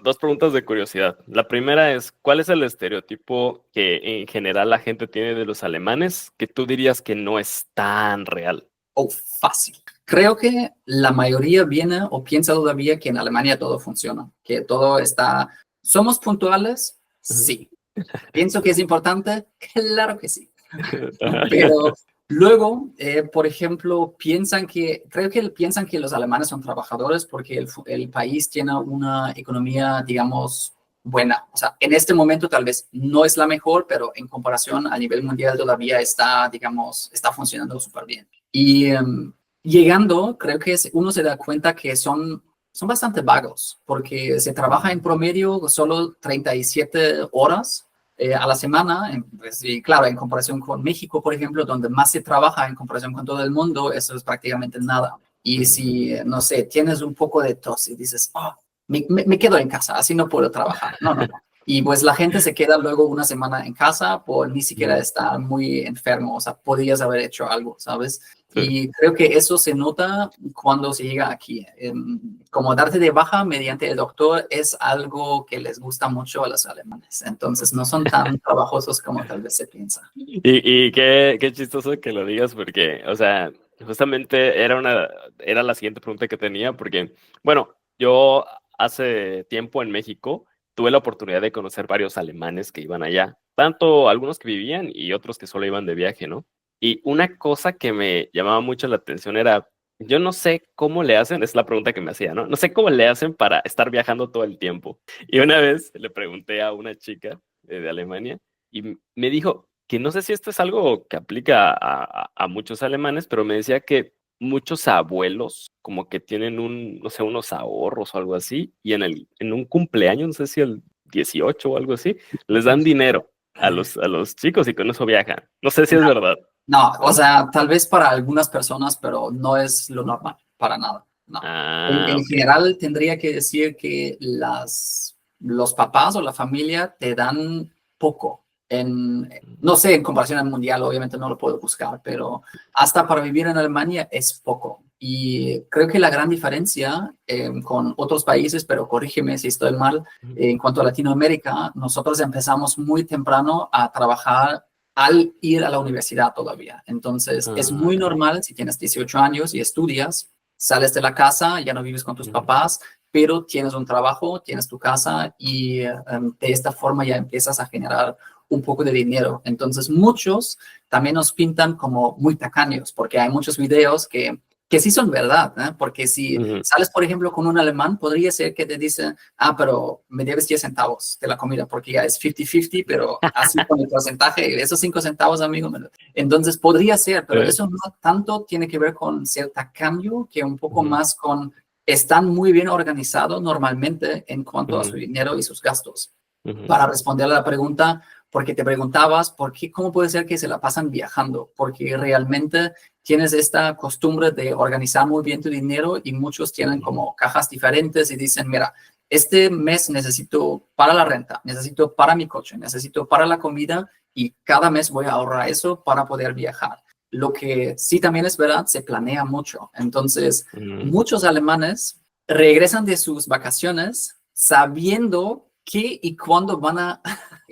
S1: dos preguntas de curiosidad. La primera es, ¿cuál es el estereotipo que en general la gente tiene de los alemanes que tú dirías que no es tan real?
S2: Oh, fácil. Creo que la mayoría viene o piensa todavía que en Alemania todo funciona, que todo está... ¿Somos puntuales?
S1: Ujú.
S2: Sí. ¿Pienso que es importante? Claro que sí.
S1: Ajá.
S2: Pero luego, por ejemplo, creo que piensan que los alemanes son trabajadores porque el país tiene una economía, digamos, buena. O sea, en este momento tal vez no es la mejor, pero en comparación a nivel mundial todavía está, digamos, está funcionando súper bien. Y llegando, creo que uno se da cuenta que son bastante vagos porque se trabaja en promedio solo 37 horas a la semana, pues, y claro, en comparación con México, por ejemplo, donde más se trabaja en comparación con todo el mundo, eso es prácticamente nada. Y si, no sé, tienes un poco de tos y dices, oh, me quedo en casa, así no puedo trabajar. No, no, no. Y pues la gente se queda luego una semana en casa por ni siquiera
S1: Ujú.
S2: estar muy enfermo, o sea, podías haber hecho algo, ¿sabes?
S1: Sí.
S2: Y creo que eso se nota cuando se llega aquí. Como darte de baja mediante el doctor es algo que les gusta mucho a los alemanes. Entonces no son tan trabajosos como tal vez se piensa.
S1: Y qué chistoso que lo digas porque, o sea, justamente era la siguiente pregunta que tenía porque, bueno, yo hace tiempo en México tuve la oportunidad de conocer varios alemanes que iban allá, tanto algunos que vivían y otros que solo iban de viaje, ¿no? Y una cosa que me llamaba mucho la atención era, yo no sé cómo le hacen, es la pregunta que me hacía, ¿no? No sé cómo le hacen para estar viajando todo el tiempo. Y una vez le pregunté a una chica de Alemania y me dijo que no sé si esto es algo que aplica a muchos alemanes, pero me decía que muchos abuelos como que tienen no sé, unos ahorros o algo así, y en un cumpleaños, no sé si el 18 o algo así, les dan dinero a los chicos y con eso viajan. No sé si es verdad.
S2: No, o sea, tal vez para algunas personas, pero no es lo normal, para nada. No.
S1: Ah,
S2: En
S1: ok.
S2: general, tendría que decir que los papás o la familia te dan poco. No sé, en comparación al mundial, obviamente no lo puedo buscar, pero hasta para vivir en Alemania es poco. Y creo que la gran diferencia con otros países, pero corrígeme si estoy mal, en cuanto a Latinoamérica, nosotros empezamos muy temprano a trabajar al ir a la universidad todavía. Entonces, es muy
S1: Ah,
S2: normal si tienes 18 años y estudias, sales de la casa, ya no vives con tus
S1: ujú,
S2: papás, pero tienes un trabajo, tienes tu casa y de esta forma ya empiezas a generar un poco de dinero. Entonces, muchos también nos pintan como muy tacaños, porque hay muchos videos que sí son verdad, ¿eh? Porque si
S1: ujú.
S2: sales, por ejemplo, con un alemán, podría ser que te dice, pero me debes 10 centavos de la comida, porque ya es 50-50, pero así con el porcentaje, esos 5 centavos, amigo. Entonces, podría ser, pero
S1: Eh,
S2: eso no tanto tiene que ver con ser tacaño, que un poco
S1: ujú,
S2: más con, están muy bien organizados normalmente en cuanto a su
S1: ujú,
S2: dinero y sus gastos.
S1: ujú,
S2: Para responder a la pregunta, porque te preguntabas, ¿cómo puede ser que se la pasan viajando? Porque realmente tienes esta costumbre de organizar muy bien tu dinero y muchos tienen
S1: ujú,
S2: como cajas diferentes y dicen, mira, este mes necesito para la renta, necesito para mi coche, necesito para la comida y cada mes voy a ahorrar eso para poder viajar. Lo que sí también es verdad, se planea mucho. Entonces,
S1: ujú.
S2: muchos alemanes regresan de sus vacaciones sabiendo qué y cuándo van a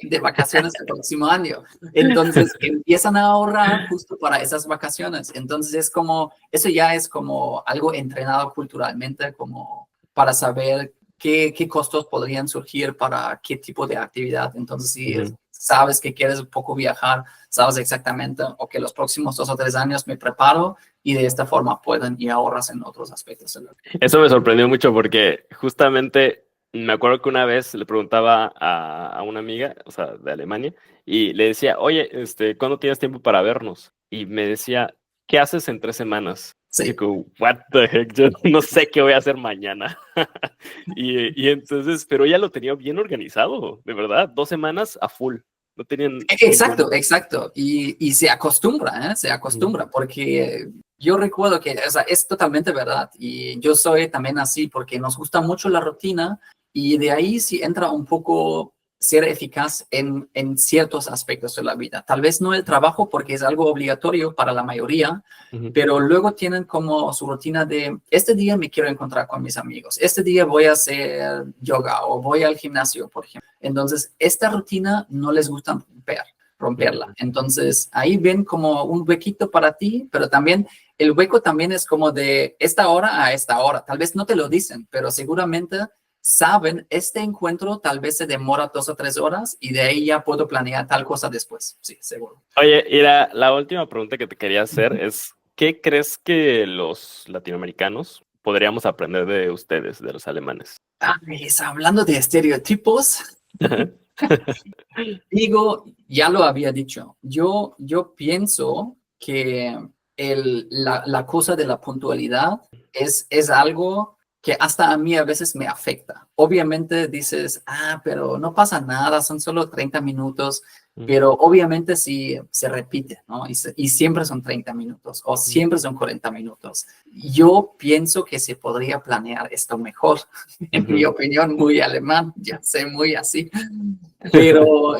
S2: de vacaciones el próximo año. Entonces empiezan a ahorrar justo para esas vacaciones. Entonces es como, eso ya es como algo entrenado culturalmente, como para saber qué costos podrían surgir para qué tipo de actividad. Entonces si
S1: Ujú.
S2: sabes que quieres un poco viajar, sabes exactamente, o que los próximos 2 o 3 años me preparo y de esta forma pueden y ahorras en otros aspectos.
S1: Eso me sorprendió mucho porque justamente me acuerdo que una vez le preguntaba a una amiga, o sea, de Alemania, y le decía, oye, ¿cuándo tienes tiempo para vernos? Y me decía, ¿qué haces en 3 semanas? Y yo
S2: Sí,
S1: como, what the heck, yo no sé qué voy a hacer mañana. Y entonces, pero ella lo tenía bien organizado, de verdad, 2 semanas a full, no tenían
S2: exacto,
S1: ningún...
S2: exacto. Y se acostumbra, ¿eh? Se
S1: Ujú,
S2: acostumbra, porque yo recuerdo que, o sea, es totalmente verdad. Y yo soy también así, porque nos gusta mucho la rutina y de ahí sí entra un poco ser eficaz en ciertos aspectos de la vida. Tal vez no el trabajo, porque es algo obligatorio para la mayoría,
S1: ujú,
S2: pero luego tienen como su rutina de, este día me quiero encontrar con mis amigos, este día voy a hacer yoga o voy al gimnasio, por ejemplo. Entonces, esta rutina no les gusta romperla.
S1: ujú.
S2: Entonces, ahí ven como un huequito para ti, pero también el hueco también es como de esta hora a esta hora. Tal vez no te lo dicen, pero seguramente saben, este encuentro tal vez se demora 2 o 3 horas y de ahí ya puedo planear tal cosa después. Sí, seguro.
S1: Oye, y la última pregunta que te quería hacer es, ¿qué crees que los latinoamericanos podríamos aprender de ustedes, de los alemanes?
S2: Hablando de estereotipos, digo, ya lo había dicho, yo pienso que la cosa de la puntualidad es algo que hasta a mí a veces me afecta. Obviamente dices, pero no pasa nada, son solo 30 minutos, pero obviamente sí se repite, ¿no? Y siempre son 30 minutos o siempre son 40 minutos. Yo pienso que se podría planear esto mejor, en mi
S1: Ujú.
S2: opinión, muy alemán, ya sé, muy así. Pero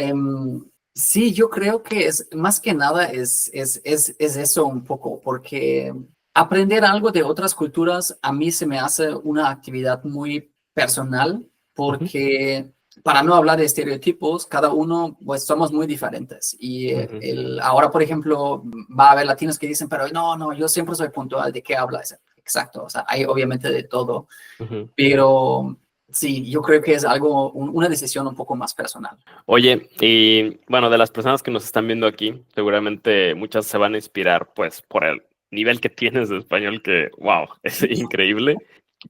S2: sí, yo creo que es más que nada es eso un poco, porque aprender algo de otras culturas a mí se me hace una actividad muy personal,
S1: Ujú,
S2: porque para no hablar de estereotipos, cada uno, pues somos muy diferentes. Y
S1: ujú,
S2: ahora, por ejemplo, va a haber latinos que dicen, pero no, no, yo siempre soy puntual, ¿de qué hablas? Exacto, o sea, hay obviamente de todo,
S1: ujú,
S2: pero Sí, yo creo que es algo, una decisión un poco más personal.
S1: Oye, y bueno, de las personas que nos están viendo aquí, seguramente muchas se van a inspirar, pues, por el nivel que tienes de español, que, wow, es increíble.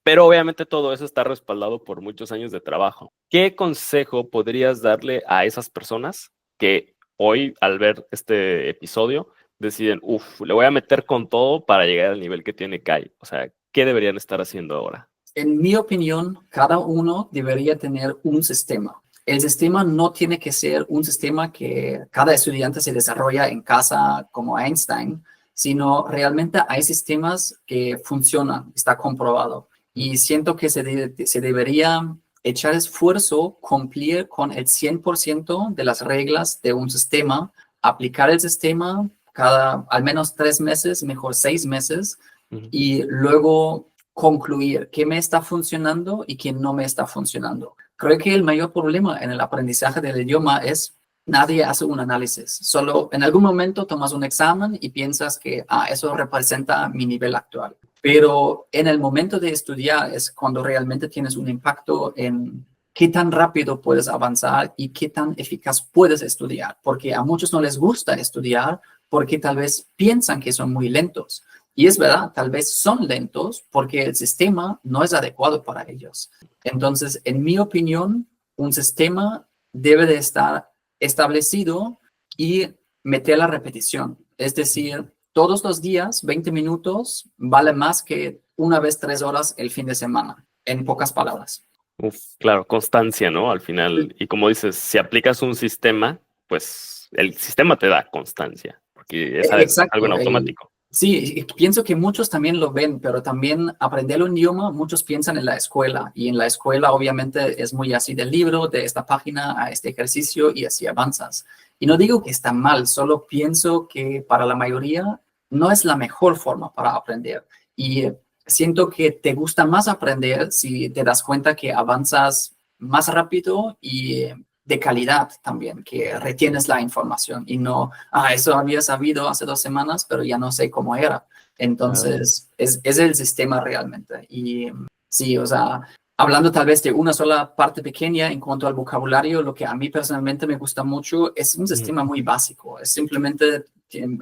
S1: Pero obviamente todo eso está respaldado por muchos años de trabajo. ¿Qué consejo podrías darle a esas personas que hoy, al ver este episodio, deciden, uff, le voy a meter con todo para llegar al nivel que tiene Kai? O sea, ¿qué deberían estar haciendo ahora?
S2: En mi opinión, cada uno debería tener un sistema. El sistema no tiene que ser un sistema que cada estudiante se desarrolla en casa como Einstein, sino realmente hay sistemas que funcionan, está comprobado. Y siento que se debería echar esfuerzo, cumplir con el 100% de las reglas de un sistema, aplicar el sistema cada al menos 3 meses, mejor 6 meses,
S1: Ujú.
S2: y luego concluir qué me está funcionando y qué no me está funcionando. Creo que el mayor problema en el aprendizaje del idioma es nadie hace un análisis. Solo en algún momento tomas un examen y piensas que eso representa mi nivel actual. Pero en el momento de estudiar es cuando realmente tienes un impacto en qué tan rápido puedes avanzar y qué tan eficaz puedes estudiar. Porque a muchos no les gusta estudiar porque tal vez piensan que son muy lentos. Y es verdad, tal vez son lentos porque el sistema no es adecuado para ellos. Entonces, en mi opinión, un sistema debe de estar establecido y meter la repetición. Es decir, todos los días, 20 minutos, vale más que una vez 3 horas el fin de semana, en pocas palabras.
S1: Uf, claro, constancia, ¿no? Al final, y como dices, si aplicas un sistema, pues el sistema te da constancia, porque es algo en
S2: Exacto.
S1: automático.
S2: Sí, pienso que muchos también lo ven, pero también aprender un idioma, muchos piensan en la escuela y en la escuela obviamente es muy así del libro, de esta página a este ejercicio y así avanzas. Y no digo que está mal, solo pienso que para la mayoría no es la mejor forma para aprender. Y siento que te gusta más aprender si te das cuenta que avanzas más rápido y de calidad también, que retienes la información y no eso había sabido hace 2 semanas, pero ya no sé cómo era.
S1: Claro.
S2: Entonces, es el sistema realmente. Y sí, o sea, hablando tal vez de una sola parte pequeña en cuanto al vocabulario, lo que a mí personalmente me gusta mucho es un
S1: Ujú.
S2: sistema muy básico. Es simplemente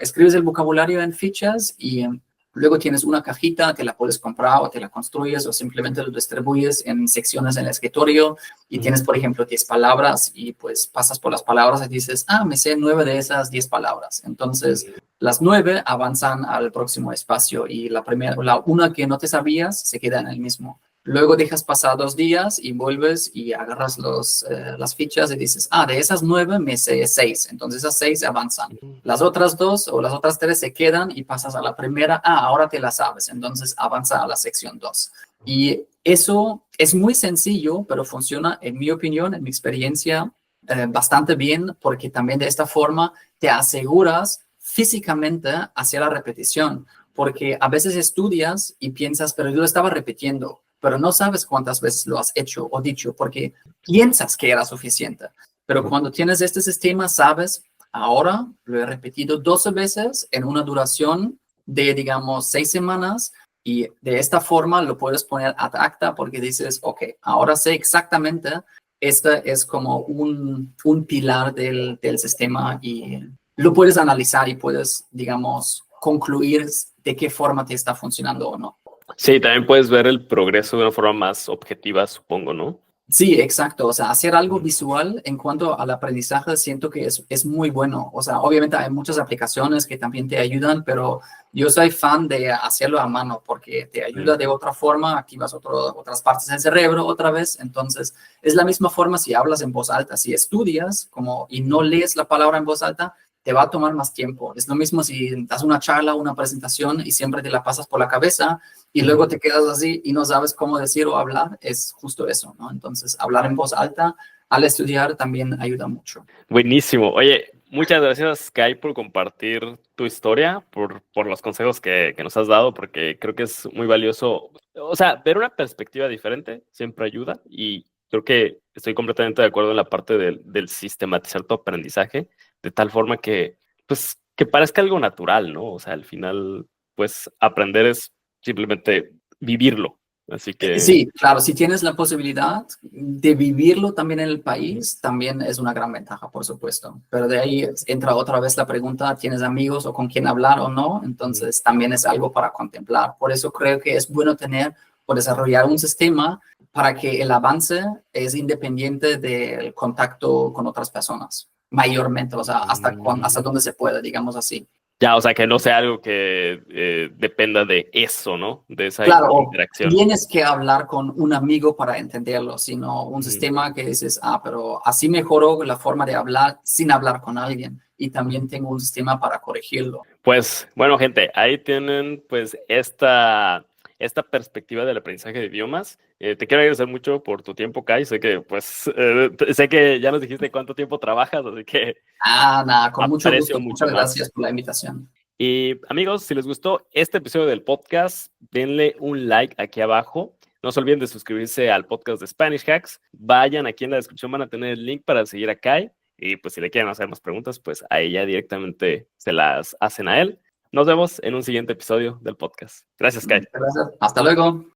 S2: escribes el vocabulario en fichas y luego tienes una cajita, te la puedes comprar o te la construyes o simplemente lo distribuyes en secciones en el escritorio y
S1: Ujú.
S2: tienes, por ejemplo, 10 palabras y pues pasas por las palabras y dices, me sé 9 de esas 10 palabras. Entonces, las 9 avanzan al próximo espacio y la una que no te sabías se queda en el mismo. Luego dejas pasar 2 días y vuelves y agarras las fichas y dices, de esas 9 me sé 6. Entonces esas 6 avanzan.
S1: Ujú.
S2: Las otras 2 o las otras 3 se quedan y pasas a la primera. Ahora te la sabes. Entonces avanza a la sección 2. Y eso es muy sencillo, pero funciona, en mi opinión, en mi experiencia, bastante bien, porque también de esta forma te aseguras físicamente hacia la repetición, porque a veces estudias y piensas, pero yo lo estaba repitiendo, pero no sabes cuántas veces lo has hecho o dicho, porque piensas que era suficiente. Pero cuando tienes este sistema, sabes, ahora lo he repetido 12 veces en una duración de, digamos, 6 semanas y de esta forma lo puedes poner ad acta porque dices, ok, ahora sé exactamente, este es como un pilar del sistema y lo puedes analizar y puedes, digamos, concluir de qué forma te está funcionando o no.
S1: Sí, también puedes ver el progreso de una forma más objetiva, supongo, ¿no?
S2: Sí, exacto. O sea, hacer algo
S1: Ujú.
S2: visual en cuanto al aprendizaje siento que es muy bueno. O sea, obviamente hay muchas aplicaciones que también te ayudan, pero yo soy fan de hacerlo a mano porque te ayuda de otra forma, activas otras partes del cerebro otra vez. Entonces, es la misma forma si hablas en voz alta. Si estudias y no lees la palabra en voz alta, te va a tomar más tiempo. Es lo mismo si das una charla, una presentación y siempre te la pasas por la cabeza y luego te quedas así y no sabes cómo decir o hablar, es justo eso, ¿no? Entonces, hablar en voz alta al estudiar también ayuda mucho.
S1: Buenísimo. Oye, muchas gracias, Kai, por compartir tu historia, por los consejos que nos has dado, porque creo que es muy valioso. O sea, ver una perspectiva diferente siempre ayuda y creo que estoy completamente de acuerdo en la parte del sistematizar tu aprendizaje de tal forma que, pues, que parezca algo natural, ¿no? O sea, al final, pues, aprender es simplemente vivirlo. Así que...
S2: Sí, claro, si tienes la posibilidad de vivirlo también en el país, también es una gran ventaja, por supuesto. Pero de ahí entra otra vez la pregunta, ¿tienes amigos o con quién hablar o no? Entonces también es algo para contemplar. Por eso creo que es bueno tener o desarrollar un sistema para que el avance es independiente del contacto con otras personas, mayormente, o sea, hasta donde se pueda, digamos así.
S1: Ya, o sea, que no sea algo que dependa de eso, ¿no? De esa
S2: Claro, o
S1: interacción.
S2: tienes que hablar con un amigo para entenderlo, sino un
S1: Ujú.
S2: sistema que dices, pero así mejoro la forma de hablar sin hablar con alguien y también tengo un sistema para corregirlo.
S1: Pues, bueno, gente, ahí tienen pues esta perspectiva del aprendizaje de idiomas. Te quiero agradecer mucho por tu tiempo, Kai. Sé que, pues, sé que ya nos dijiste cuánto tiempo trabajas, así que
S2: Nada, con mucho
S1: aprecio
S2: gusto.
S1: mucho
S2: Muchas
S1: más.
S2: gracias por la invitación.
S1: Y amigos, si les gustó este episodio del podcast, denle un like aquí abajo. No se olviden de suscribirse al podcast de Spanish Hacks. Vayan aquí en la descripción, van a tener el link para seguir a Kai. Y pues si le quieren hacer más preguntas, pues ahí ya directamente se las hacen a él. Nos vemos en un siguiente episodio del podcast. Gracias, Kai.
S2: Gracias. Hasta luego.